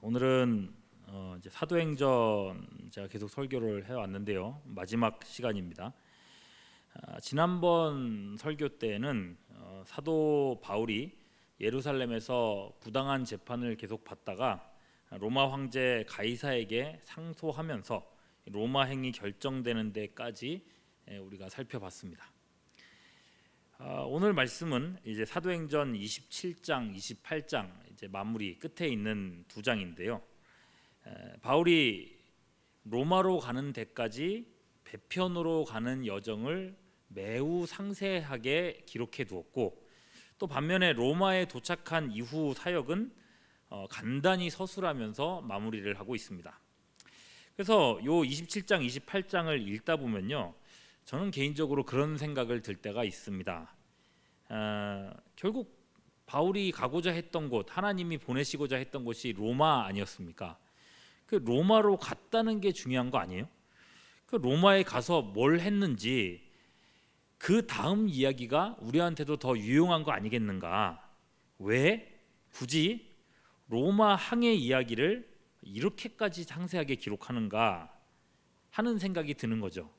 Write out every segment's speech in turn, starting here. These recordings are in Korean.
오늘은 이제 사도행전 제가 계속 설교를 해왔는데요. 마지막 시간입니다. 지난번 설교 때는 사도 바울이 예루살렘에서 부당한 재판을 계속 받다가 로마 황제 가이사에게 상소하면서 로마 행이 결정되는 데까지 우리가 살펴봤습니다. 오늘 말씀은 이제 사도행전 27장, 28장 이제 마무리 끝에 있는 두 장인데요. 바울이 로마로 가는 데까지 배편으로 가는 여정을 매우 상세하게 기록해 두었고, 또 반면에 로마에 도착한 이후 사역은 간단히 서술하면서 마무리를 하고 있습니다. 그래서 요 27장, 28장을 읽다 보면요, 저는 개인적으로 그런 생각을 들 때가 있습니다. 결국 바울이 가고자 했던 곳, 하나님이 보내시고자 했던 곳이 로마 아니었습니까? 그 로마로 갔다는 게 중요한 거 아니에요? 그 로마에 가서 뭘 했는지 그 다음 이야기가 우리한테도 더 유용한 거 아니겠는가? 왜 굳이 로마 항해 이야기를 이렇게까지 상세하게 기록하는가 하는 생각이 드는 거죠.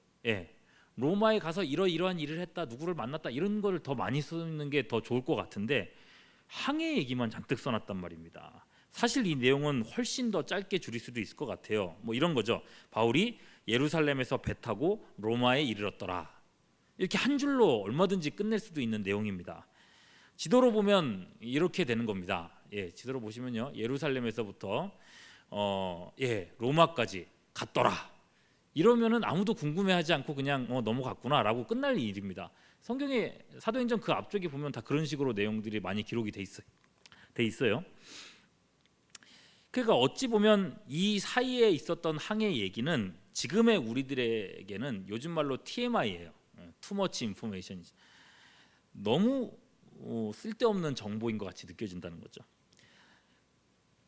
로마에 가서 이러이러한 일을 했다, 누구를 만났다, 이런 거를 더 많이 쓰는 게 더 좋을 것 같은데 항해 얘기만 잔뜩 써놨단 말입니다. 사실 이 내용은 훨씬 더 짧게 줄일 수도 있을 것 같아요. 뭐 이런 거죠. 바울이 예루살렘에서 배 타고 로마에 이르렀더라, 이렇게 한 줄로 얼마든지 끝낼 수도 있는 내용입니다. 지도로 보면 이렇게 되는 겁니다. 지도로 보시면요, 예루살렘에서부터 로마까지 갔더라, 이러면은 아무도 궁금해하지 않고 그냥 넘어갔구나라고 끝날 일입니다. 성경의 사도행전 그 앞쪽에 보면 다 그런 식으로 내용들이 많이 기록이 돼 있어요. 그러니까 어찌 보면 이 사이에 있었던 항해 얘기는 지금의 우리들에게는 요즘 말로 TMI예요. Too much information. 너무 쓸데없는 정보인 것 같이 느껴진다는 거죠.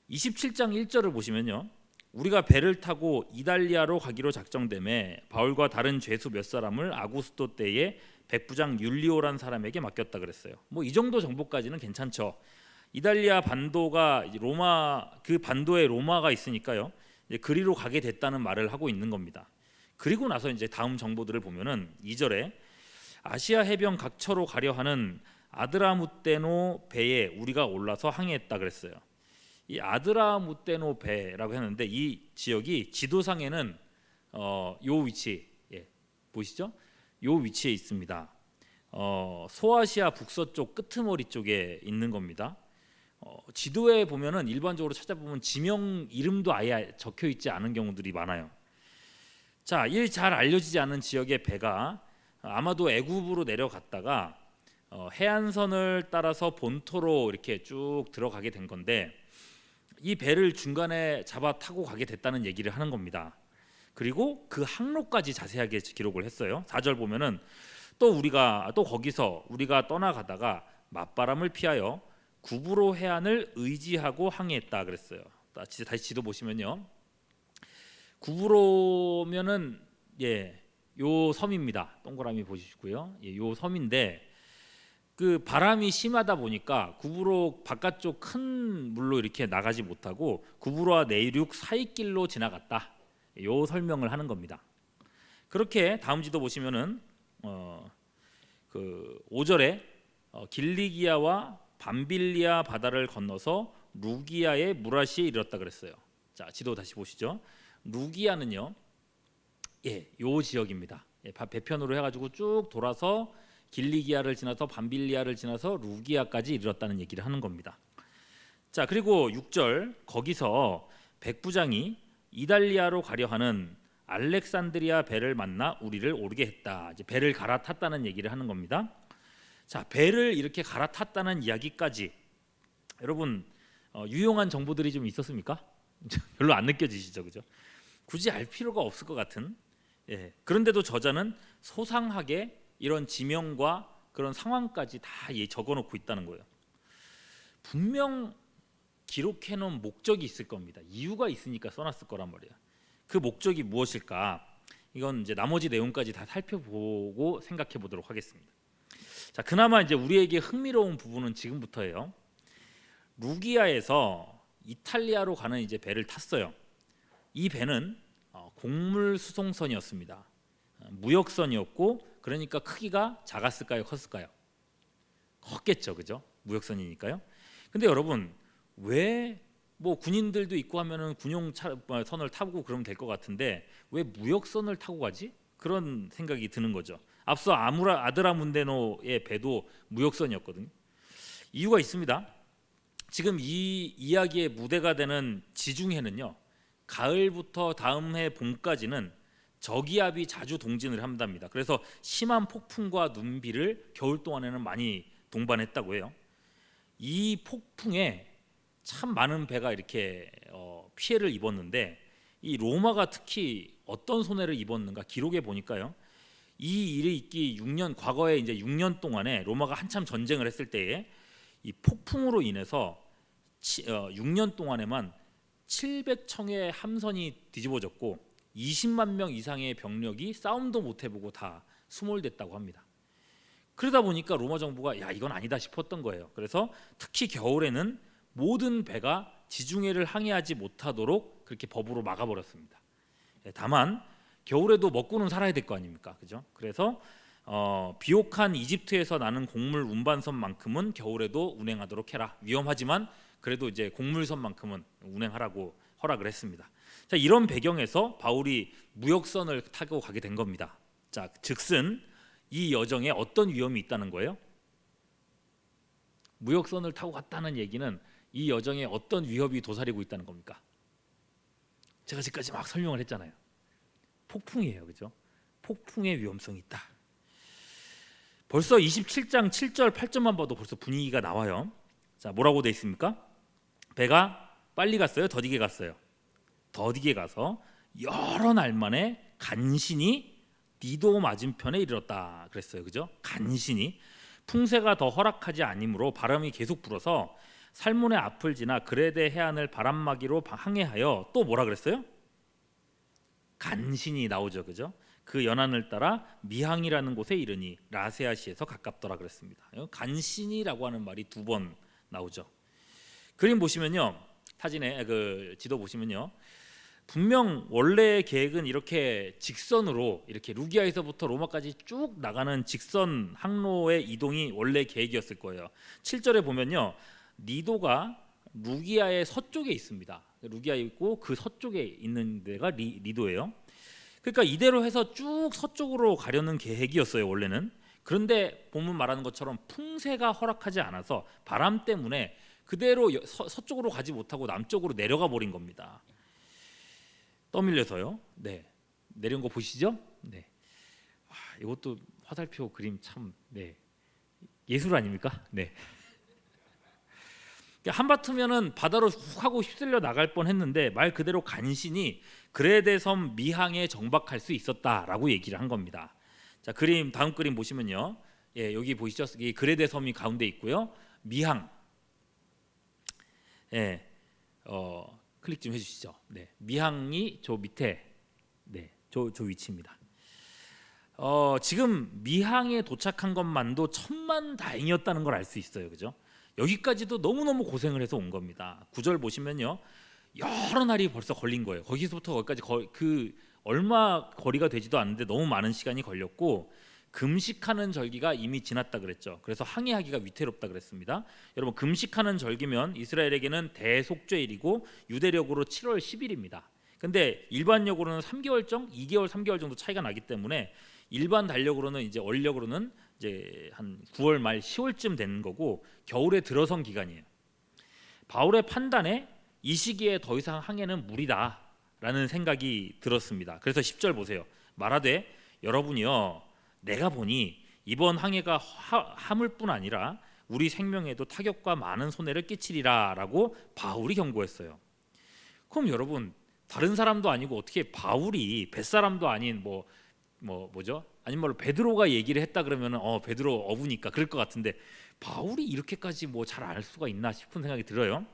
27장 1절을 보시면요, 우리가 배를 타고 이달리아로 가기로 작정됨에 바울과 다른 죄수 몇 사람을 아구스도 때에 백부장 율리오란 사람에게 맡겼다 그랬어요. 뭐 이 정도 정보까지는 괜찮죠. 이달리아 반도가 로마, 그 반도에 로마가 있으니까요, 이제 그리로 가게 됐다는 말을 하고 있는 겁니다. 그리고 나서 이제 다음 정보들을 보면은 2절에 아시아 해변 각처로 가려 하는 아드라무테노 배에 우리가 올라서 항해했다 그랬어요. 이 아드라무테노 배라고 했는데 이 지역이 지도상에는 요 위치, 보이시죠? 요 위치에 있습니다. 소아시아 북서쪽 끄트머리 쪽에 있는 겁니다. 지도에 보면은 일반적으로 찾아보면 지명 이름도 아예 적혀 있지 않은 경우들이 많아요. 자, 이 잘 알려지지 않은 지역의 배가 아마도 애굽으로 내려갔다가 해안선을 따라서 본토로 이렇게 쭉 들어가게 된 건데, 이 배를 중간에 잡아 타고 가게 됐다는 얘기를 하는 겁니다. 그리고 그 항로까지 자세하게 기록을 했어요. 4절 보면은 또 거기서 우리가 떠나가다가 맞바람을 피하여 구브로 해안을 의지하고 항해했다 그랬어요. 다시 지도 보시면요, 구브로면은 요 섬입니다. 동그라미 보시고요, 요 섬인데 그 바람이 심하다 보니까 구브로 바깥쪽 큰 물로 이렇게 나가지 못하고 구브로와 내륙 사이길로 지나갔다, 요 설명을 하는 겁니다. 그렇게 다음 지도 보시면은 그 5절에 길리기아와 밤빌리아 바다를 건너서 루기아의 무라시에 이르렀다 그랬어요. 자, 지도 다시 보시죠. 루기아는요, 요 지역입니다. 배편으로 해가지고 쭉 돌아서 길리기아를 지나서 밤빌리아를 지나서 루기아까지 이르렀다는 얘기를 하는 겁니다. 자, 그리고 6절, 거기서 백부장이 이달리아로 가려 하는 알렉산드리아 배를 만나 우리를 오르게 했다. 이제 배를 갈아탔다는 얘기를 하는 겁니다. 자, 배를 이렇게 갈아탔다는 이야기까지 여러분 유용한 정보들이 좀 있었습니까? 별로 안 느껴지시죠, 그죠? 굳이 알 필요가 없을 것 같은. 그런데도 저자는 소상하게 이런 지명과 그런 상황까지 다 적어놓고 있다는 거예요. 분명 기록해놓은 목적이 있을 겁니다. 이유가 있으니까 써놨을 거란 말이에요. 그 목적이 무엇일까? 이건 이제 나머지 내용까지 다 살펴보고 생각해 보도록 하겠습니다. 자, 그나마 이제 우리에게 흥미로운 부분은 지금부터예요. 루기아에서 이탈리아로 가는 이제 배를 탔어요. 이 배는 곡물 수송선이었습니다. 무역선이었고, 그러니까 크기가 작았을까요, 컸을까요? 컸겠죠, 그죠? 무역선이니까요. 근데 여러분, 왜 뭐 군인들도 있고 하면은 군용 선을 타고 그러면 될 것 같은데 왜 무역선을 타고 가지? 그런 생각이 드는 거죠. 앞서 아드라문데노의 배도 무역선이었거든요. 이유가 있습니다. 지금 이 이야기의 무대가 되는 지중해는요, 가을부터 다음 해 봄까지는 저기압이 자주 동진을 한답니다. 그래서 심한 폭풍과 눈비를 겨울 동안에는 많이 동반했다고 해요. 이 폭풍에 참 많은 배가 이렇게 피해를 입었는데, 이 로마가 특히 어떤 손해를 입었는가 기록에 보니까요, 이 일이 있기 6년, 과거에 이제 6년 동안에 로마가 한참 전쟁을 했을 때에 이 폭풍으로 인해서 6년 동안에만 700척의 함선이 뒤집어졌고 20만 명 이상의 병력이 싸움도 못 해보고 다 수몰됐다고 합니다. 그러다 보니까 로마 정부가 야, 이건 아니다 싶었던 거예요. 그래서 특히 겨울에는 모든 배가 지중해를 항해하지 못하도록 그렇게 법으로 막아버렸습니다. 다만 겨울에도 먹고는 살아야 될 거 아닙니까, 그죠? 그래서 비옥한 이집트에서 나는 곡물 운반선만큼은 겨울에도 운행하도록 해라. 위험하지만 그래도 이제 곡물선만큼은 운행하라고 허락을 했습니다. 자, 이런 배경에서 바울이 무역선을 타고 가게 된 겁니다. 자, 즉슨 이 여정에 어떤 위험이 있다는 거예요? 무역선을 타고 갔다는 얘기는 이 여정에 어떤 위협이 도사리고 있다는 겁니까? 제가 지금까지 막 설명을 했잖아요. 폭풍이에요, 그죠? 폭풍의 위험성이 있다. 벌써 27장 7절 8절만 봐도 벌써 분위기가 나와요. 자, 뭐라고 돼 있습니까? 배가 빨리 갔어요, 더디게 갔어요? 더디게 가서 여러 날 만에 간신히 니도 맞은편에 이르렀다 그랬어요, 그죠? 간신히. 풍세가 더 허락하지 아니므로 바람이 계속 불어서 살몬의 앞을 지나 그레데 해안을 바람막이로 항해하여 또 뭐라 그랬어요? 간신히 나오죠, 그죠? 그 연안을 따라 미항이라는 곳에 이르니 라세아시에서 가깝더라 그랬습니다. 간신히라고 하는 말이 2번 나오죠. 그림 보시면요, 사진에 그 지도 보시면요, 분명 원래의 계획은 이렇게 직선으로 이렇게 루기아에서부터 로마까지 쭉 나가는 직선 항로의 이동이 원래 계획이었을 거예요. 7절에 보면요, 니도가 루기아의 서쪽에 있습니다. 루기아에 있고 그 서쪽에 있는 데가 리도예요. 그러니까 이대로 해서 쭉 서쪽으로 가려는 계획이었어요, 원래는. 그런데 본문 말하는 것처럼 풍세가 허락하지 않아서 바람 때문에 그대로 서쪽으로 가지 못하고 남쪽으로 내려가 버린 겁니다. 떠밀려서요. 네, 내려온 거 보시죠? 네, 이것도 화살표 그림 참, 네, 예술 아닙니까? 네. 한바트면은 바다로 훅 하고 휩쓸려 나갈 뻔했는데 말 그대로 간신히 그레데 섬 미항에 정박할 수 있었다라고 얘기를 한 겁니다. 자, 그림 다음 그림 보시면요, 예, 여기 보이시죠? 이 그레데 섬이 가운데 있고요, 미항, 예, 클릭 좀 해주시죠. 네, 미항이 저 밑에, 네, 저 위치입니다. 지금 미항에 도착한 것만도 천만다행이었다는 걸 알 수 있어요, 그죠? 여기까지도 너무너무 고생을 해서 온 겁니다. 9절 보시면요, 여러 날이 벌써 걸린 거예요. 거기서부터 거기까지 그 얼마 거리가 되지도 않는데 너무 많은 시간이 걸렸고, 금식하는 절기가 이미 지났다 그랬죠. 그래서 항해하기가 위태롭다 그랬습니다. 여러분, 금식하는 절기면 이스라엘에게는 대속죄일이고 유대력으로 7월 10일입니다. 근데 일반력으로는 3개월 정도, 2개월, 3개월 정도 차이가 나기 때문에 일반 달력으로는 이제 월력으로는 이제 한 9월 말 10월쯤 되는 거고, 겨울에 들어선 기간이에요. 바울의 판단에 이 시기에 더 이상 항해는 무리다라는 생각이 들었습니다. 그래서 10절 보세요. 말하되 여러분이요, 내가 보니 이번 항해가 하물뿐 아니라 우리 생명에도 타격과 많은 손해를 끼치리라라고 바울이 경고했어요. 그럼 여러분, 다른 사람도 아니고 어떻게 바울이, 뱃사람도 아닌 뭐죠? 아니면 베드로가 얘기를 했다 그러면은 베드로 어부니까 그럴 것 같은데 바울이 이렇게까지 뭐 잘 알 수가 있나 싶은 생각이 들어요.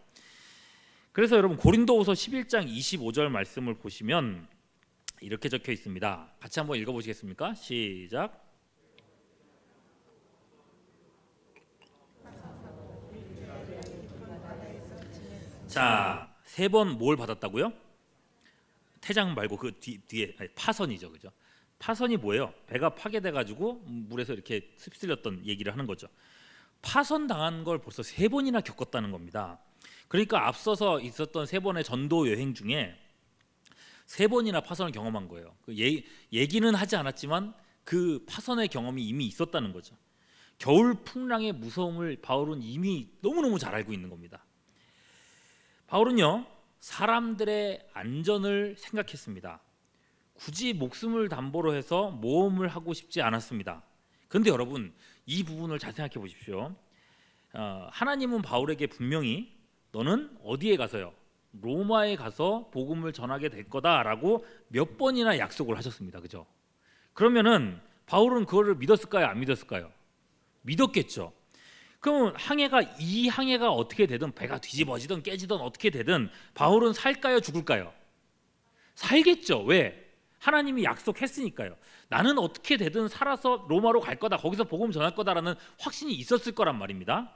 그래서 여러분, 고린도후서 11장 25절 말씀을 보시면 이렇게 적혀 있습니다. 같이 한번 읽어보시겠습니까? 시작. 자, 세 번 뭘 받았다고요? 태장 말고 그 뒤에 아니, 파선이죠, 그죠? 파선이 뭐예요? 배가 파괴돼 가지고 물에서 이렇게 휩쓸렸던 얘기를 하는 거죠. 파선 당한 걸 벌써 세 번이나 겪었다는 겁니다. 그러니까 앞서서 있었던 세 번의 전도 여행 중에 세 번이나 파선을 경험한 거예요. 얘기는 하지 않았지만 그 파선의 경험이 이미 있었다는 거죠. 겨울 풍랑의 무서움을 바울은 이미 너무너무 잘 알고 있는 겁니다. 바울은요, 사람들의 안전을 생각했습니다. 굳이 목숨을 담보로 해서 모험을 하고 싶지 않았습니다. 그런데 여러분, 이 부분을 잘 생각해 보십시오. 하나님은 바울에게 분명히 너는 어디에 가서요? 로마에 가서 복음을 전하게 될 거다라고 몇 번이나 약속을 하셨습니다. 그죠? 그러면은 바울은 그거를 믿었을까요? 안 믿었을까요? 믿었겠죠. 그럼 이 항해가 어떻게 되든 배가 뒤집어지든 깨지든 어떻게 되든 바울은 살까요? 죽을까요? 살겠죠. 왜? 하나님이 약속했으니까요. 나는 어떻게 되든 살아서 로마로 갈 거다. 거기서 복음 전할 거다라는 확신이 있었을 거란 말입니다.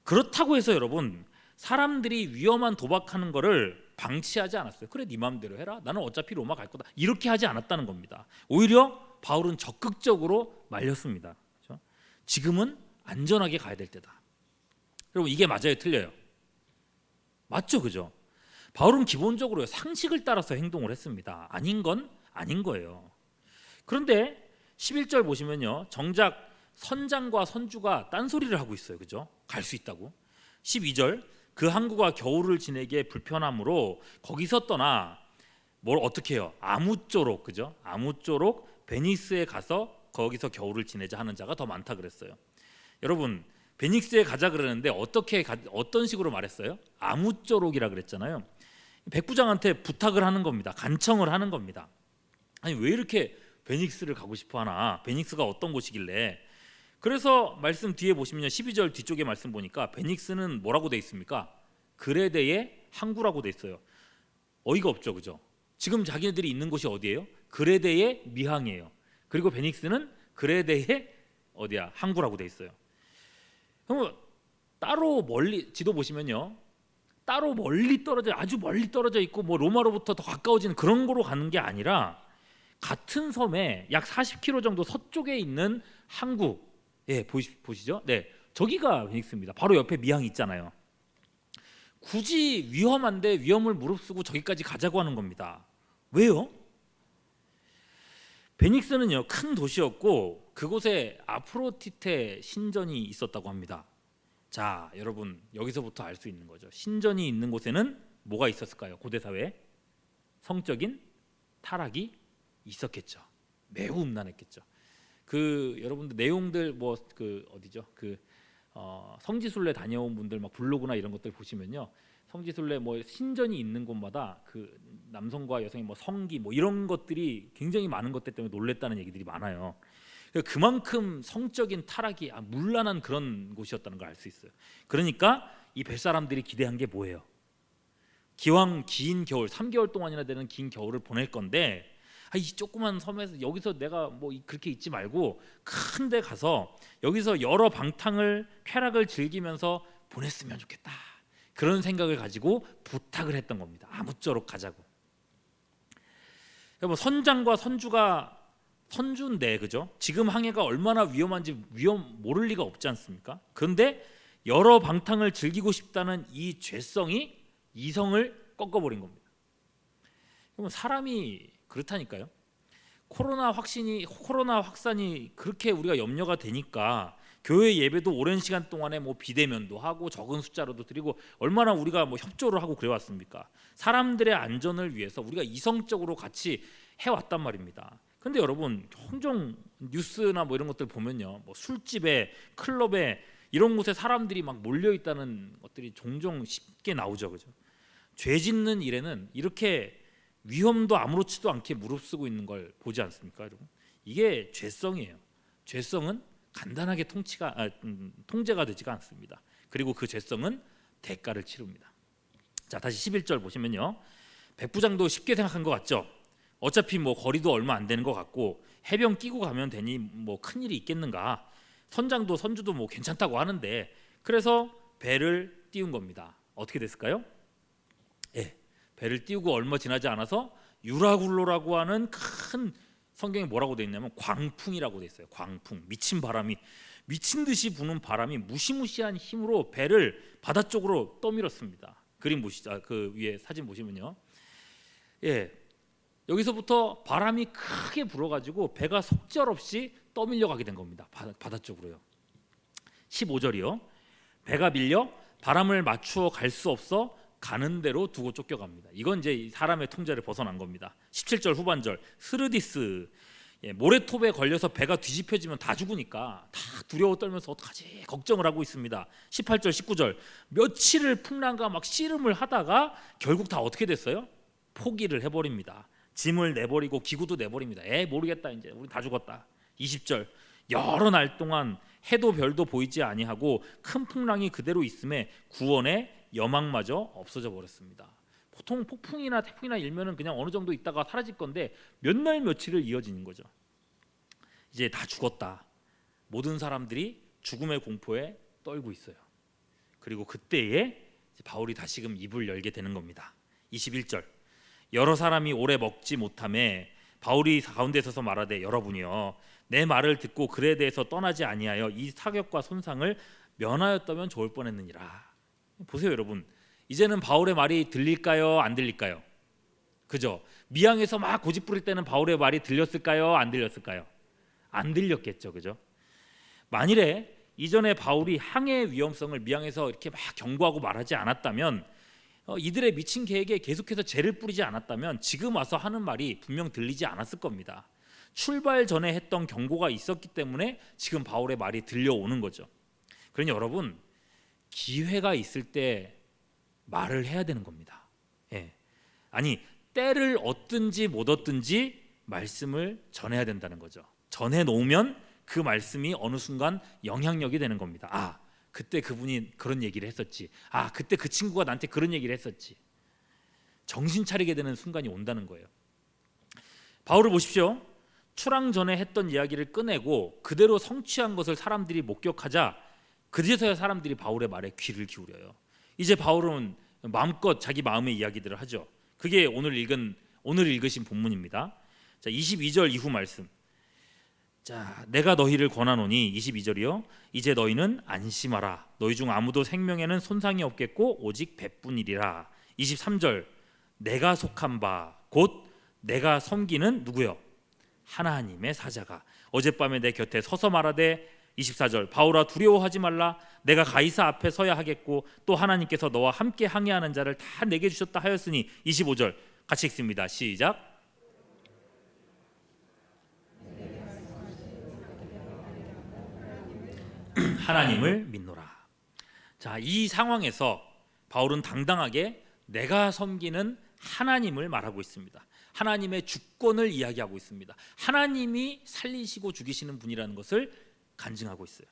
그렇다고 해서 여러분, 사람들이 위험한 도박하는 거를 방치하지 않았어요. 그래, 네 마음대로 해라. 나는 어차피 로마 갈 거다. 이렇게 하지 않았다는 겁니다. 오히려 바울은 적극적으로 말렸습니다. 그렇죠? 지금은 안전하게 가야 될 때다. 여러분, 이게 맞아요, 틀려요? 맞죠, 그죠? 바울은 기본적으로 상식을 따라서 행동을 했습니다. 아닌 건 아닌 거예요. 그런데 11절 보시면요, 정작 선장과 선주가 딴소리를 하고 있어요. 그죠? 갈 수 있다고. 12절, 그 항구가 겨울을 지내기에 불편하므로 거기서 떠나 뭘 어떻게 해요? 아무쪼록, 그죠? 아무쪼록 베니스에 가서 거기서 겨울을 지내자 하는 자가 더 많다 그랬어요. 여러분, 베니스에 가자 그러는데 어떤 식으로 말했어요? 아무쪼록이라 그랬잖아요. 백부장한테 부탁을 하는 겁니다. 간청을 하는 겁니다. 아니, 왜 이렇게 베닉스를 가고 싶어 하나? 베닉스가 어떤 곳이길래? 그래서 말씀 뒤에 보시면 12절 뒤쪽에 말씀 보니까 베닉스는 뭐라고 돼 있습니까? 그레데의 항구라고 돼 있어요. 어이가 없죠, 그죠? 지금 자기네들이 있는 곳이 어디예요? 그레데의 미항이에요. 그리고 베닉스는 그레데의 어디야? 항구라고 돼 있어요. 그럼 따로 멀리 지도 보시면요, 따로 멀리 떨어져, 아주 멀리 떨어져 있고 뭐 로마로부터 더 가까워진 그런 거로 가는 게 아니라 같은 섬에 약 40km 정도 서쪽에 있는 항구, 예, 보시죠? 네, 저기가 베닉스입니다. 바로 옆에 미항이 있잖아요. 굳이 위험한데 위험을 무릅쓰고 저기까지 가자고 하는 겁니다. 왜요? 베닉스는요, 큰 도시였고 그곳에 아프로디테 신전이 있었다고 합니다. 자, 여러분, 여기서부터 알 수 있는 거죠. 신전이 있는 곳에는 뭐가 있었을까요? 고대 사회에 성적인 타락이 있었겠죠. 매우 음란했겠죠. 여러분들 내용들 어디죠? 성지순례 다녀온 분들 막 블로그나 이런 것들 보시면요, 성지순례 뭐 신전이 있는 곳마다 그 남성과 여성의 뭐 성기 뭐 이런 것들이 굉장히 많은 것들 때문에 놀랬다는 얘기들이 많아요. 그만큼 성적인 타락이 문란한 그런 곳이었다는 걸 알 수 있어요. 그러니까 이 뱃사람들이 기대한 게 뭐예요? 기왕 긴 겨울 3개월 동안이나 되는 긴 겨울을 보낼 건데 이 조그만 섬에서 여기서 내가 뭐 그렇게 있지 말고 큰 데 가서 여기서 여러 방탕을 쾌락을 즐기면서 보냈으면 좋겠다. 그런 생각을 가지고 부탁을 했던 겁니다. 아무쪼록 가자고. 여러분, 선장과 선주인데, 그죠? 지금 항해가 얼마나 위험한지 모를 리가 없지 않습니까? 그런데 여러 방탕을 즐기고 싶다는 이 죄성이 이성을 꺾어버린 겁니다. 그러면 사람이 그렇다니까요. 코로나 확산이 그렇게 우리가 염려가 되니까 교회 예배도 오랜 시간 동안에 뭐 비대면도 하고 적은 숫자로도 드리고 얼마나 우리가 뭐 협조를 하고 그래왔습니까? 사람들의 안전을 위해서 우리가 이성적으로 같이 해왔단 말입니다. 근데 여러분, 종종 뉴스나 뭐 이런 것들 보면요, 뭐 술집에 클럽에 이런 곳에 사람들이 막 몰려 있다는 것들이 종종 쉽게 나오죠, 그죠? 죄 짓는 일에는 이렇게 위험도 아무렇지도 않게 무릅쓰고 있는 걸 보지 않습니까, 여러분? 이게 죄성이에요. 죄성은 간단하게 통제가 되지가 않습니다. 그리고 그 죄성은 대가를 치릅니다. 자, 다시 11절 보시면요, 백부장도 쉽게 생각한 것 같죠? 어차피 뭐 거리도 얼마 안 되는 것 같고 해병 끼고 가면 되니 뭐 큰일이 있겠는가. 선장도 선주도 뭐 괜찮다고 하는데 그래서 배를 띄운 겁니다. 어떻게 됐을까요? 예, 배를 띄우고 얼마 지나지 않아서 유라굴로라고 하는 큰, 성경에 뭐라고 돼 있냐면 광풍이라고 돼 있어요. 광풍, 미친 바람이, 미친 듯이 부는 바람이 무시무시한 힘으로 배를 바다 쪽으로 떠밀었습니다. 그림 보시죠. 그 위에 사진 보시면요. 예, 여기서부터 바람이 크게 불어가지고 배가 속절없이 떠밀려 가게 된 겁니다. 바다 쪽으로요. 15절이요. 배가 밀려 바람을 맞추어 갈 수 없어 가는 대로 두고 쫓겨갑니다. 이건 이제 사람의 통제를 벗어난 겁니다. 17절 후반절, 스르디스, 모래톱에 걸려서 배가 뒤집혀지면 다 죽으니까 다 두려워 떨면서 어떡하지 걱정을 하고 있습니다. 18절 19절, 며칠을 풍랑과 막 씨름을 하다가 결국 다 어떻게 됐어요? 포기를 해버립니다. 짐을 내버리고 기구도 내버립니다. 모르겠다, 이제 우리 다 죽었다. 20절, 여러 날 동안 해도 별도 보이지 아니하고 큰 풍랑이 그대로 있음에 구원의 여망마저 없어져 버렸습니다. 보통 폭풍이나 태풍이나 일면은 그냥 어느 정도 있다가 사라질 건데 몇 날 며칠을 이어지는 거죠. 이제 다 죽었다. 모든 사람들이 죽음의 공포에 떨고 있어요. 그리고 그때에 바울이 다시금 입을 열게 되는 겁니다. 21절, 여러 사람이 오래 먹지 못하매 바울이 가운데 서서 말하되 여러분이여 내 말을 듣고 글에 대해서 떠나지 아니하여 이 사격과 손상을 면하였다면 좋을 뻔했느니라. 보세요 여러분, 이제는 바울의 말이 들릴까요 안 들릴까요? 그죠? 미항에서 막 고집 부릴 때는 바울의 말이 들렸을까요 안 들렸을까요? 안 들렸겠죠. 그죠? 만일에 이전에 바울이 항해의 위험성을 미항에서 이렇게 막 경고하고 말하지 않았다면, 이들의 미친 계획에 계속해서 죄를 뿌리지 않았다면 지금 와서 하는 말이 분명 들리지 않았을 겁니다. 출발 전에 했던 경고가 있었기 때문에 지금 바울의 말이 들려오는 거죠. 그러니 여러분, 기회가 있을 때 말을 해야 되는 겁니다. 아니, 때를 얻든지 못 얻든지 말씀을 전해야 된다는 거죠. 전해 놓으면 그 말씀이 어느 순간 영향력이 되는 겁니다. 그때 그분이 그런 얘기를 했었지. 그때 그 친구가 나한테 그런 얘기를 했었지. 정신 차리게 되는 순간이 온다는 거예요. 바울을 보십시오. 출항 전에 했던 이야기를 꺼내고 그대로 성취한 것을 사람들이 목격하자 그제서야 사람들이 바울의 말에 귀를 기울여요. 이제 바울은 마음껏 자기 마음의 이야기들을 하죠. 그게 오늘 읽으신 본문입니다. 자, 22절 이후 말씀. 자, 내가 너희를 권하노니 22절이요. 이제 너희는 안심하라. 너희 중 아무도 생명에는 손상이 없겠고 오직 배뿐이리라. 23절. 내가 속한 바 곧 내가 섬기는 누구요? 하나님의 사자가 어젯밤에 내 곁에 서서 말하되 24절. 바울아 두려워하지 말라. 내가 가이사 앞에 서야 하겠고 또 하나님께서 너와 함께 항해하는 자를 다 내게 주셨다 하였으니 25절 같이 읽습니다. 시작. 하나님을 믿노라. 자, 이 상황에서 바울은 당당하게 내가 섬기는 하나님을 말하고 있습니다. 하나님의 주권을 이야기하고 있습니다. 하나님이 살리시고 죽이시는 분이라는 것을 간증하고 있어요.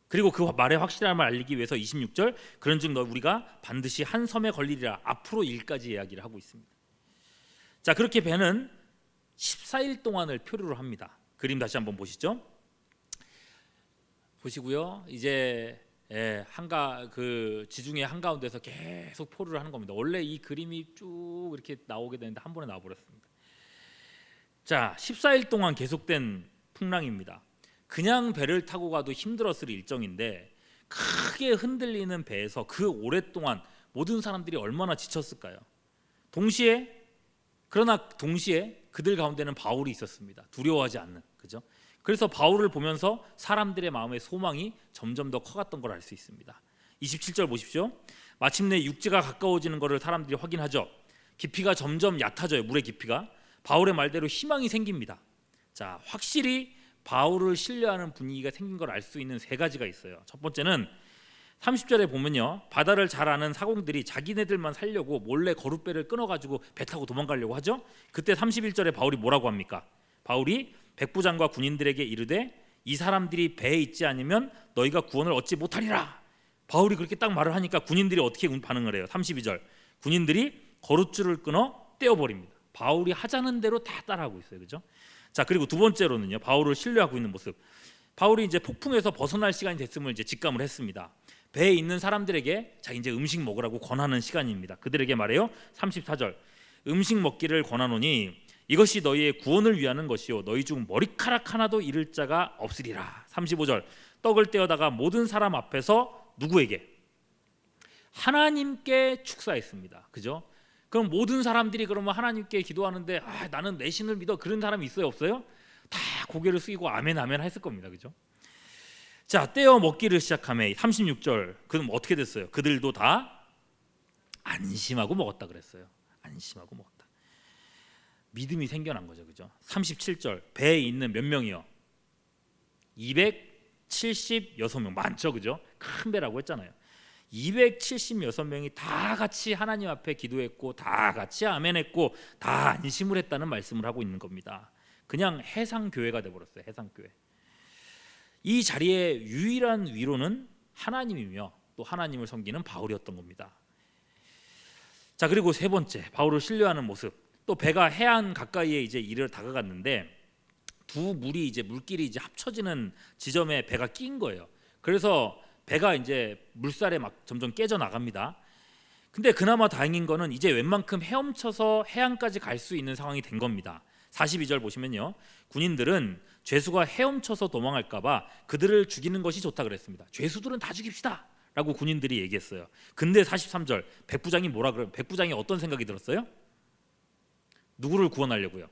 그리고 그 말의 확실함을 알리기 위해서 26절 그런즉 우리가 반드시 한 섬에 걸리리라. 앞으로 일까지 이야기를 하고 있습니다. 자, 그렇게 배는 14일 동안을 표류를 합니다. 그림 다시 한번 보시죠. 보시고요. 이제 그 지중해 한가운데서 계속 포류를 하는 겁니다. 원래 이 그림이 쭉 이렇게 나오게 되는데 한 번에 나와버렸습니다. 자, 14일 동안 계속된 풍랑입니다. 그냥 배를 타고 가도 힘들었을 일정인데 크게 흔들리는 배에서 그 오랫동안 모든 사람들이 얼마나 지쳤을까요? 그러나 동시에 그들 가운데는 바울이 있었습니다. 두려워하지 않는, 그죠? 그래서 바울을 보면서 사람들의 마음의 소망이 점점 더 커갔던 걸 알 수 있습니다. 27절 보십시오. 마침내 육지가 가까워지는 것을 사람들이 확인하죠. 깊이가 점점 얕아져요. 물의 깊이가. 바울의 말대로 희망이 생깁니다. 자, 확실히 바울을 신뢰하는 분위기가 생긴 걸 알 수 있는 세 가지가 있어요. 첫 번째는 30절에 보면요, 바다를 잘 아는 사공들이 자기네들만 살려고 몰래 거룻배를 끊어가지고 배 타고 도망가려고 하죠. 그때 31절에 바울이 뭐라고 합니까? 바울이 백부장과 군인들에게 이르되 이 사람들이 배에 있지 않으면 너희가 구원을 얻지 못하리라. 바울이 그렇게 딱 말을 하니까 군인들이 어떻게 반응을 해요? 32절 군인들이 거룻줄을 끊어 떼어버립니다. 바울이 하자는 대로 다 따라하고 있어요. 그죠? 자, 그리고 두 번째로는요, 바울을 신뢰하고 있는 모습. 바울이 이제 폭풍에서 벗어날 시간이 됐음을 이제 직감을 했습니다. 배에 있는 사람들에게 자 이제 음식 먹으라고 권하는 시간입니다. 그들에게 말해요. 34절 음식 먹기를 권하노니 이것이 너희의 구원을 위하는 것이요 너희 중 머리카락 하나도 잃을 자가 없으리라. 35절 떡을 떼어다가 모든 사람 앞에서 누구에게? 하나님께 축사했습니다. 그죠? 그럼 모든 사람들이 그러면 하나님께 기도하는데 나는 내 신을 믿어 그런 사람이 있어요 없어요? 다 고개를 숙이고 아멘 아멘 했을 겁니다. 그죠? 자 떼어 먹기를 시작하매 36절 그럼 어떻게 됐어요? 그들도 다 안심하고 먹었다 그랬어요. 안심하고 먹었다. 믿음이 생겨난 거죠. 그죠? 37절 배에 있는 몇 명이요? 276명 많죠. 그죠? 큰 배라고 했잖아요. 276명이 다 같이 하나님 앞에 기도했고 다 같이 아멘했고 다 안심을 했다는 말씀을 하고 있는 겁니다. 그냥 해상교회가 돼버렸어요. 해상교회. 이 자리의 유일한 위로는 하나님이며 또 하나님을 섬기는 바울이었던 겁니다. 자 그리고 세 번째 바울을 신뢰하는 모습. 또 배가 해안 가까이에 이제 이르러 다가갔는데 두 물이 이제 물길이 이제 합쳐지는 지점에 배가 낀 거예요. 그래서 배가 이제 물살에 막 점점 깨져 나갑니다. 근데 그나마 다행인 거는 이제 웬만큼 헤엄쳐서 해안까지 갈 수 있는 상황이 된 겁니다. 42절 보시면요. 군인들은 죄수가 헤엄쳐서 도망할까 봐 그들을 죽이는 것이 좋다 그랬습니다. 죄수들은 다 죽입시다 라고 군인들이 얘기했어요. 근데 43절 백부장이 뭐라 그래요? 백부장이 어떤 생각이 들었어요? 누구를 구원하려고요?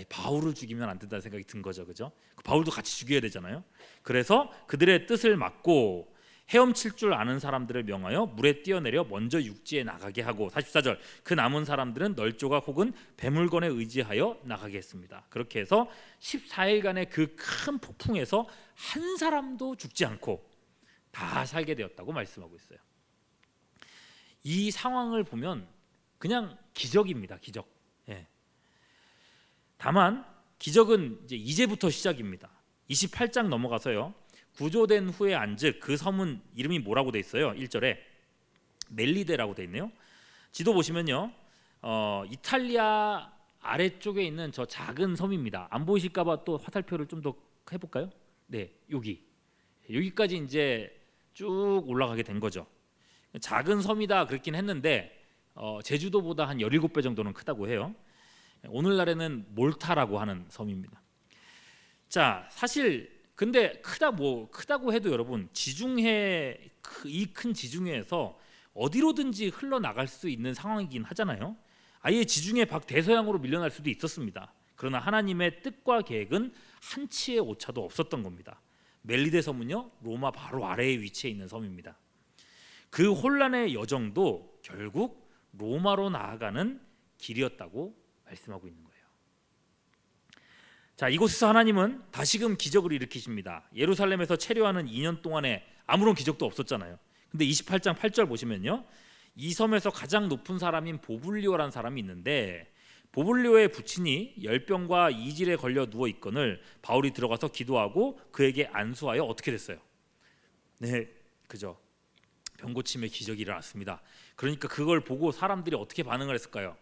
바울을 죽이면 안 된다는 생각이 든 거죠. 그죠? 바울도 같이 죽여야 되잖아요. 그래서 그들의 뜻을 막고 헤엄칠 줄 아는 사람들을 명하여 물에 뛰어내려 먼저 육지에 나가게 하고 44절 그 남은 사람들은 널조각 혹은 배물건에 의지하여 나가게 했습니다. 그렇게 해서 14일간의 그 큰 폭풍에서 한 사람도 죽지 않고 다 살게 되었다고 말씀하고 있어요. 이 상황을 보면 그냥 기적입니다. 기적. 예. 다만 기적은 이제부터 시작입니다. 28장 넘어가서요. 구조된 후에 안즉 그 섬은 이름이 뭐라고 돼 있어요? 1절에 멜리데라고 돼 있네요. 지도 보시면요. 이탈리아 아래쪽에 있는 저 작은 섬입니다. 안 보이실까 봐 또 화살표를 좀 더 해볼까요? 네, 여기까지 이제 쭉 올라가게 된 거죠. 작은 섬이다 그랬긴 했는데 제주도보다 한 17배 정도는 크다고 해요. 오늘날에는 몰타라고 하는 섬입니다. 자, 사실 근데 크다고 해도 여러분 지중해 이 큰 지중해에서 어디로든지 흘러나갈 수 있는 상황이긴 하잖아요. 아예 지중해 밖 대서양으로 밀려날 수도 있었습니다. 그러나 하나님의 뜻과 계획은 한치의 오차도 없었던 겁니다. 멜리데 섬은요 로마 바로 아래에 위치해 있는 섬입니다. 그 혼란의 여정도 결국 로마로 나아가는 길이었다고 말씀하고 있는 거예요. 자, 이곳에서 하나님은 다시금 기적을 일으키십니다. 예루살렘에서 체류하는 2년 동안에 아무런 기적도 없었잖아요. 근데 28장 8절 보시면요. 이 섬에서 가장 높은 사람인 보블리오라는 사람이 있는데 보블리오의 부친이 열병과 이질에 걸려 누워 있거늘 바울이 들어가서 기도하고 그에게 안수하여 어떻게 됐어요? 네, 그죠. 병고침의 기적이 일어났습니다. 그러니까 그걸 보고 사람들이 어떻게 반응을 했을까요?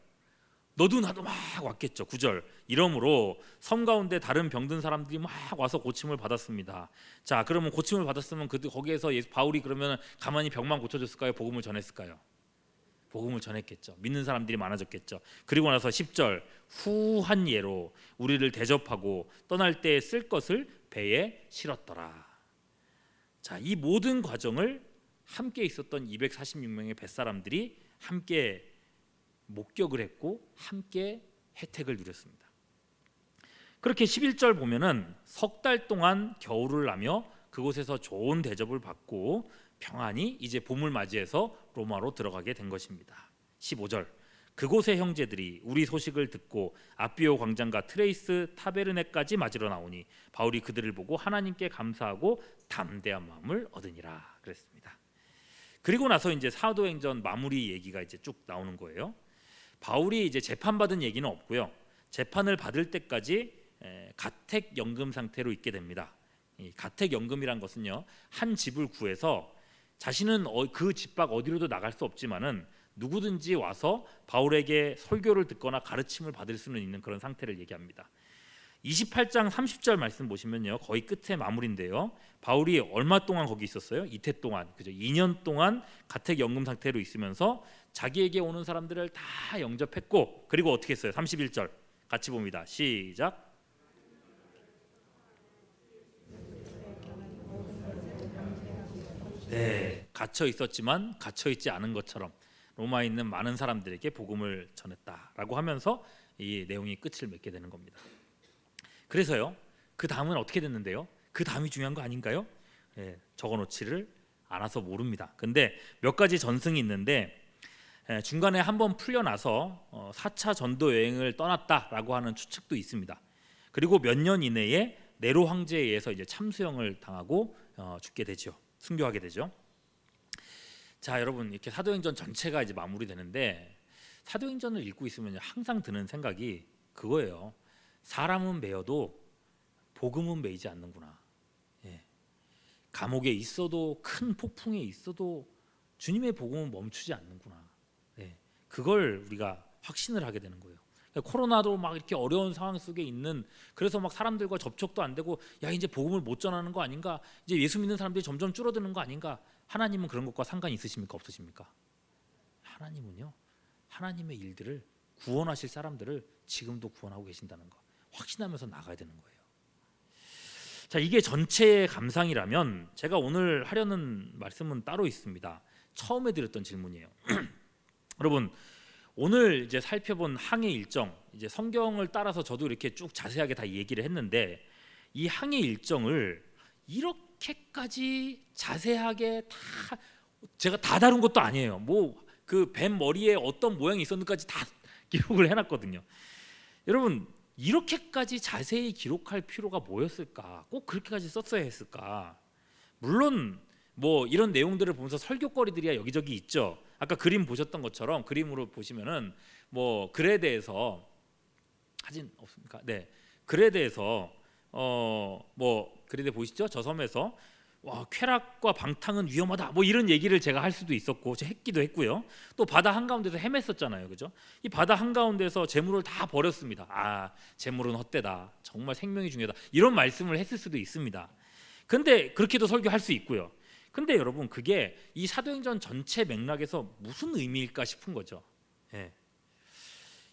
너도 나도 막 왔겠죠. 9절 이러므로 섬 가운데 다른 병든 사람들이 막 와서 고침을 받았습니다. 자, 그러면 고침을 받았으면 거기에서 바울이 그러면 가만히 병만 고쳐줬을까요? 복음을 전했을까요? 복음을 전했겠죠. 믿는 사람들이 많아졌겠죠. 그리고 나서 10절 후한 예로 우리를 대접하고 떠날 때 쓸 것을 배에 실었더라. 자, 이 모든 과정을 함께 있었던 246명의 뱃사람들이 함께 목격을 했고 함께 혜택을 누렸습니다. 그렇게 11절 보면은 석 달 동안 겨울을 나며 그곳에서 좋은 대접을 받고 평안히 이제 봄을 맞이해서 로마로 들어가게 된 것입니다. 15절 그곳의 형제들이 우리 소식을 듣고 아비오 광장과 트레이스 타베르네까지 맞으러 나오니 바울이 그들을 보고 하나님께 감사하고 담대한 마음을 얻으니라 그랬습니다. 그리고 나서 이제 사도행전 마무리 얘기가 이제 쭉 나오는 거예요. 바울이 이제 재판받은 얘기는 없고요. 재판을 받을 때까지 가택연금 상태로 있게 됩니다. 이 가택연금이란 것은요, 한 집을 구해서 자신은 그 집 밖 어디로도 나갈 수 없지만은 누구든지 와서 바울에게 설교를 듣거나 가르침을 받을 수는 있는 그런 상태를 얘기합니다. 28장 30절 말씀 보시면요, 거의 끝에 마무리인데요. 바울이 얼마 동안 거기 있었어요? 이태 동안, 그죠? 2년 동안 가택 연금 상태로 있으면서 자기에게 오는 사람들을 다 영접했고, 그리고 어떻게 했어요? 31절 같이 봅니다. 시작. 네, 갇혀 있었지만 갇혀 있지 않은 것처럼 로마에 있는 많은 사람들에게 복음을 전했다라고 하면서 이 내용이 끝을 맺게 되는 겁니다. 그래서요, 그 다음은 어떻게 됐는데요? 그 다음이 중요한 거 아닌가요? 적어놓지를 않아서 모릅니다. 근데 몇 가지 전승이 있는데, 중간에 한번 풀려나서 4차 전도 여행을 떠났다라고 하는 추측도 있습니다. 그리고 몇 년 이내에 네로 황제에 의해서 이제 참수형을 당하고 죽게 되죠. 순교하게 되죠. 자, 여러분, 이렇게 사도행전 전체가 이제 마무리되는데, 사도행전을 읽고 있으면 항상 드는 생각이 그거예요. 사람은 매여도 복음은 매이지 않는구나. 감옥에 있어도, 큰 폭풍에 있어도 주님의 복음은 멈추지 않는구나. 그걸 우리가 확신을 하게 되는 거예요. 코로나도 막 이렇게 어려운 상황 속에 있는, 그래서 막 사람들과 접촉도 안 되고, 야, 이제 복음을 못 전하는 거 아닌가, 이제 예수 믿는 사람들이 점점 줄어드는 거 아닌가. 하나님은 그런 것과 상관이 있으십니까, 없으십니까? 하나님은요, 하나님의 일들을, 구원하실 사람들을 지금도 구원하고 계신다는 거 확신하면서 나가야 되는 거예요. 자, 이게 전체의 감상이라면 제가 오늘 하려는 말씀은 따로 있습니다. 처음에 드렸던 질문이에요. 여러분, 오늘 이제 살펴본 항해 일정, 이제 성경을 따라서 저도 이렇게 쭉 자세하게 다 얘기를 했는데, 이 항해 일정을 이렇게까지 자세하게 다 제가 다 다룬 것도 아니에요. 뭐 그 뱀 머리에 어떤 모양이 있었는지까지 다 기록을 해놨거든요. 여러분, 이렇게까지 자세히 기록할 필요가 뭐였을까? 꼭 그렇게까지 썼어야 했을까? 물론 뭐 이런 내용들을 보면서 설교거리들이야 여기저기 있죠. 아까 그림 보셨던 것처럼 그림으로 보시면은 뭐 글에 대해서, 사진 없습니까? 네, 글에 대해서 뭐 글에 대해 보시죠. 저 섬에서 와, 쾌락과 방탕은 위험하다, 뭐 이런 얘기를 제가 할 수도 있었고, 제가 했기도 했고요. 또 바다 한가운데서 헤맸었잖아요, 그죠? 이 바다 한가운데서 재물을 다 버렸습니다. 아, 재물은 헛되다, 정말 생명이 중요하다, 이런 말씀을 했을 수도 있습니다. 근데 그렇게도 설교할 수 있고요. 근데 여러분, 그게 이 사도행전 전체 맥락에서 무슨 의미일까 싶은 거죠.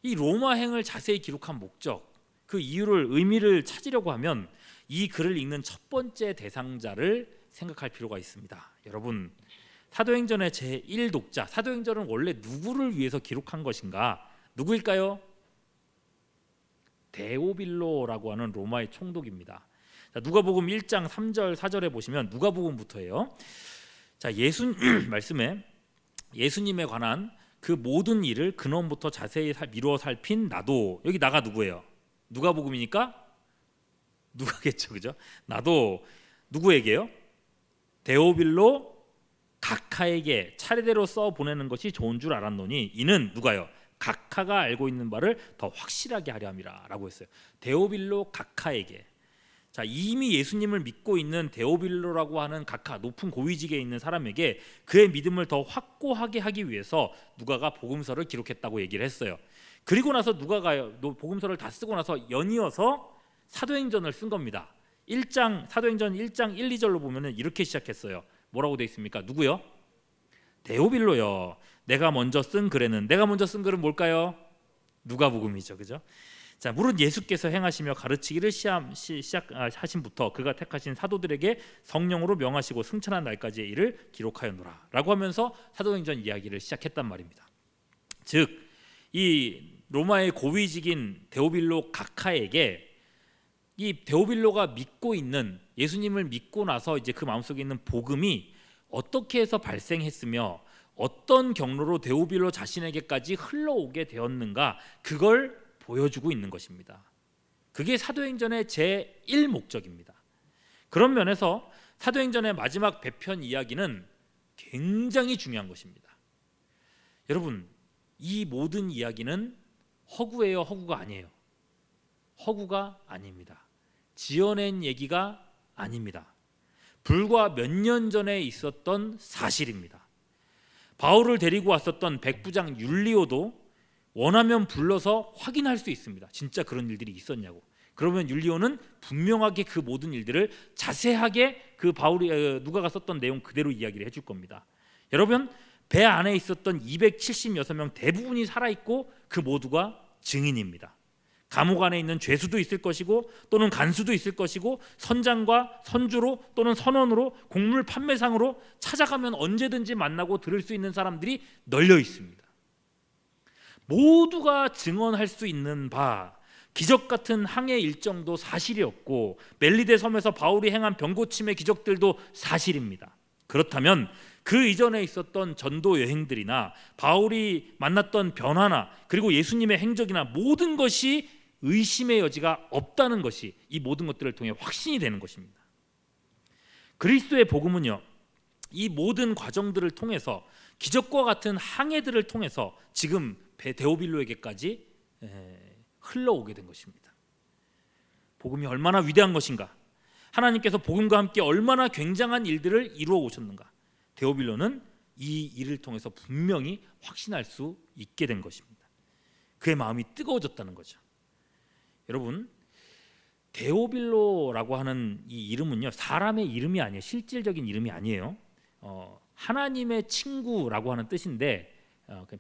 이 로마행을 자세히 기록한 목적, 그 이유를, 의미를 찾으려고 하면 이 글을 읽는 첫 번째 대상자를 생각할 필요가 있습니다. 여러분, 사도행전의 제1독자, 사도행전은 원래 누구를 위해서 기록한 것인가? 누구일까요? 데오빌로라고 하는 로마의 총독입니다. 자, 누가복음 1장 3절 4절에 보시면 누가복음부터예요. 자, 말씀에 예수님에 관한 그 모든 일을 근원부터 자세히 미루어 살핀 나도, 여기 나가 누구예요? 누가복음이니까 누가겠죠, 그죠? 나도 누구에게요? 데오빌로 각하에게 차례대로 써 보내는 것이 좋은 줄 알았노니 이는 누가요? 각하가 알고 있는 바를 더 확실하게 하려 함이라라고 했어요. 데오빌로 각하에게. 자, 이미 예수님을 믿고 있는 데오빌로라고 하는 각하, 높은 고위직에 있는 사람에게 그의 믿음을 더 확고하게 하기 위해서 누가가 복음서를 기록했다고 얘기를 했어요. 그리고 나서 누가가 복음서를 다 쓰고 나서 연이어서 사도행전을 쓴 겁니다. 사도행전 1장 1, 2절로 보면은 이렇게 시작했어요. 뭐라고 되어 있습니까? 누구요? 데오빌로요. 내가 먼저 쓴 글은 뭘까요? 누가복음이죠, 그죠? 자, 무릇 예수께서 행하시며 가르치기를 시작하신부터 그가 택하신 사도들에게 성령으로 명하시고 승천한 날까지의 일을 기록하였노라라고 하면서 사도행전 이야기를 시작했단 말입니다. 즉, 이 로마의 고위직인 데오빌로 각하에게 이 데오빌로가 믿고 있는, 예수님을 믿고 나서 이제 그 마음속에 있는 복음이 어떻게 해서 발생했으며 어떤 경로로 데오빌로 자신에게까지 흘러오게 되었는가, 그걸 보여주고 있는 것입니다. 그게 사도행전의 제1목적입니다. 그런 면에서 사도행전의 마지막 배편 이야기는 굉장히 중요한 것입니다. 여러분, 이 모든 이야기는 허구예요, 허구가 아니에요? 허구가 아닙니다. 지어낸 얘기가 아닙니다. 불과 몇 년 전에 있었던 사실입니다. 바울을 데리고 왔었던 백부장 율리오도 원하면 불러서 확인할 수 있습니다. 진짜 그런 일들이 있었냐고. 그러면 율리오는 분명하게 그 모든 일들을 자세하게 그 바울이 누가가 썼던 내용 그대로 이야기를 해줄 겁니다. 여러분, 배 안에 있었던 276명 대부분이 살아있고 그 모두가 증인입니다. 감옥 안에 있는 죄수도 있을 것이고 또는 간수도 있을 것이고 선장과 선주로 또는 선원으로 곡물 판매상으로 찾아가면 언제든지 만나고 들을 수 있는 사람들이 널려 있습니다. 모두가 증언할 수 있는 바, 기적 같은 항해 일정도 사실이었고 멜리데 섬에서 바울이 행한 병고침의 기적들도 사실입니다. 그렇다면 그 이전에 있었던 전도 여행들이나 바울이 만났던 변화나 그리고 예수님의 행적이나 모든 것이 의심의 여지가 없다는 것이 이 모든 것들을 통해 확신이 되는 것입니다. 그리스도의 복음은요, 이 모든 과정들을 통해서 기적과 같은 항해들을 통해서 지금 데오빌로에게까지 흘러오게 된 것입니다. 복음이 얼마나 위대한 것인가, 하나님께서 복음과 함께 얼마나 굉장한 일들을 이루어 오셨는가, 데오빌로는 이 일을 통해서 분명히 확신할 수 있게 된 것입니다. 그의 마음이 뜨거워졌다는 거죠. 여러분, 데오빌로라고 하는 이 이름은요, 사람의 이름이 아니에요. 실질적인 이름이 아니에요. 하나님의 친구라고 하는 뜻인데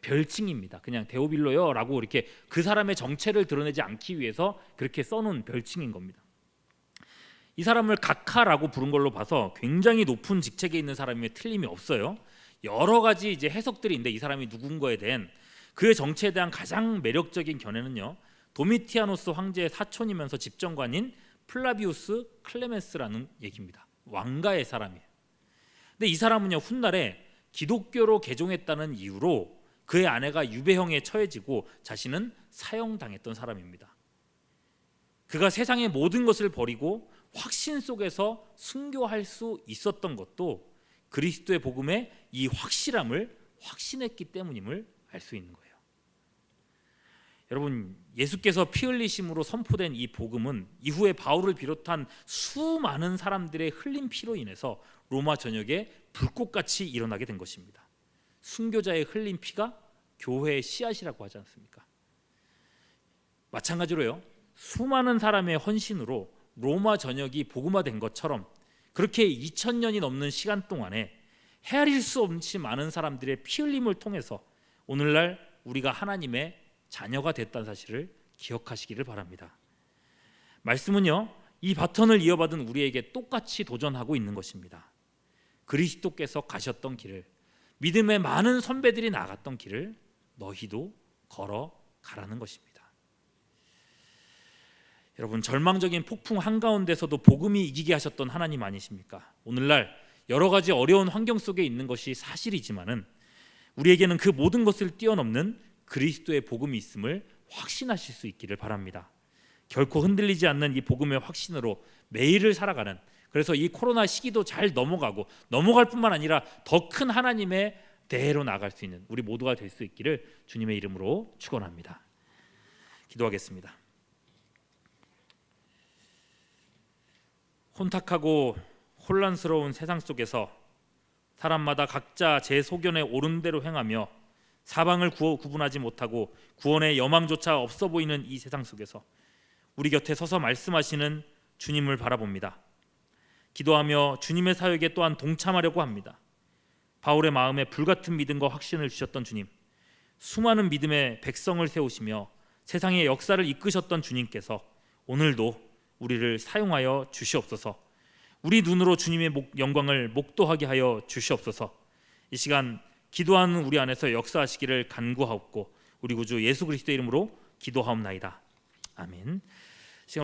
별칭입니다. 그냥 데오빌로요라고 이렇게 그 사람의 정체를 드러내지 않기 위해서 그렇게 써놓은 별칭인 겁니다. 이 사람을 각하라고 부른 걸로 봐서 굉장히 높은 직책에 있는 사람임에 틀림이 없어요. 여러 가지 이제 해석들이 있는데 이 사람이 누군가에 대한 그의 정체에 대한 가장 매력적인 견해는요, 도미티아노스 황제의 사촌이면서 집정관인 플라비우스 클레멘스라는 얘기입니다. 왕가의 사람이에요. 근데 이 사람은요, 훗날에 기독교로 개종했다는 이유로 그의 아내가 유배형에 처해지고 자신은 사형당했던 사람입니다. 그가 세상의 모든 것을 버리고 확신 속에서 순교할 수 있었던 것도 그리스도의 복음의 이 확실함을 확신했기 때문임을 알 수 있는 거예요. 여러분, 예수께서 피 흘리심으로 선포된 이 복음은 이후에 바울을 비롯한 수많은 사람들의 흘린 피로 인해서 로마 전역에 불꽃같이 일어나게 된 것입니다. 순교자의 흘린 피가 교회의 씨앗이라고 하지 않습니까? 마찬가지로요, 수많은 사람의 헌신으로 로마 전역이 복음화된 것처럼 그렇게 2000년이 넘는 시간 동안에 헤아릴 수 없이 많은 사람들의 피 흘림을 통해서 오늘날 우리가 하나님의 자녀가 됐다는 사실을 기억하시기를 바랍니다. 말씀은요, 이 바톤을 이어받은 우리에게 똑같이 도전하고 있는 것입니다. 그리스도께서 가셨던 길을, 믿음의 많은 선배들이 나갔던 길을 너희도 걸어가라는 것입니다. 여러분, 절망적인 폭풍 한가운데서도 복음이 이기게 하셨던 하나님 아니십니까? 오늘날 여러 가지 어려운 환경 속에 있는 것이 사실이지만은 우리에게는 그 모든 것을 뛰어넘는 그리스도의 복음이 있음을 확신하실 수 있기를 바랍니다. 결코 흔들리지 않는 이 복음의 확신으로 매일을 살아가는, 그래서 이 코로나 시기도 잘 넘어갈 뿐만 아니라 더 큰 하나님의 대회로 나아갈 수 있는 우리 모두가 될 수 있기를 주님의 이름으로 축원합니다. 기도하겠습니다. 혼탁하고 혼란스러운 세상 속에서 사람마다 각자 제 소견에 옳은 대로 행하며 사방을 구분하지 못하고 구원의 여망조차 없어 보이는 이 세상 속에서 우리 곁에 서서 말씀하시는 주님을 바라봅니다. 기도하며 주님의 사역에 또한 동참하려고 합니다. 바울의 마음에 불같은 믿음과 확신을 주셨던 주님, 수많은 믿음의 백성을 세우시며 세상의 역사를 이끄셨던 주님께서 오늘도 우리를 사용하여 주시옵소서. 우리 눈으로 주님의 영광을 목도하게 하여 주시옵소서. 이 시간 기도하는 우리 안에서 역사하시기를 간구하옵고 우리 구주 예수 그리스도의 이름으로 기도하옵나이다. 아멘.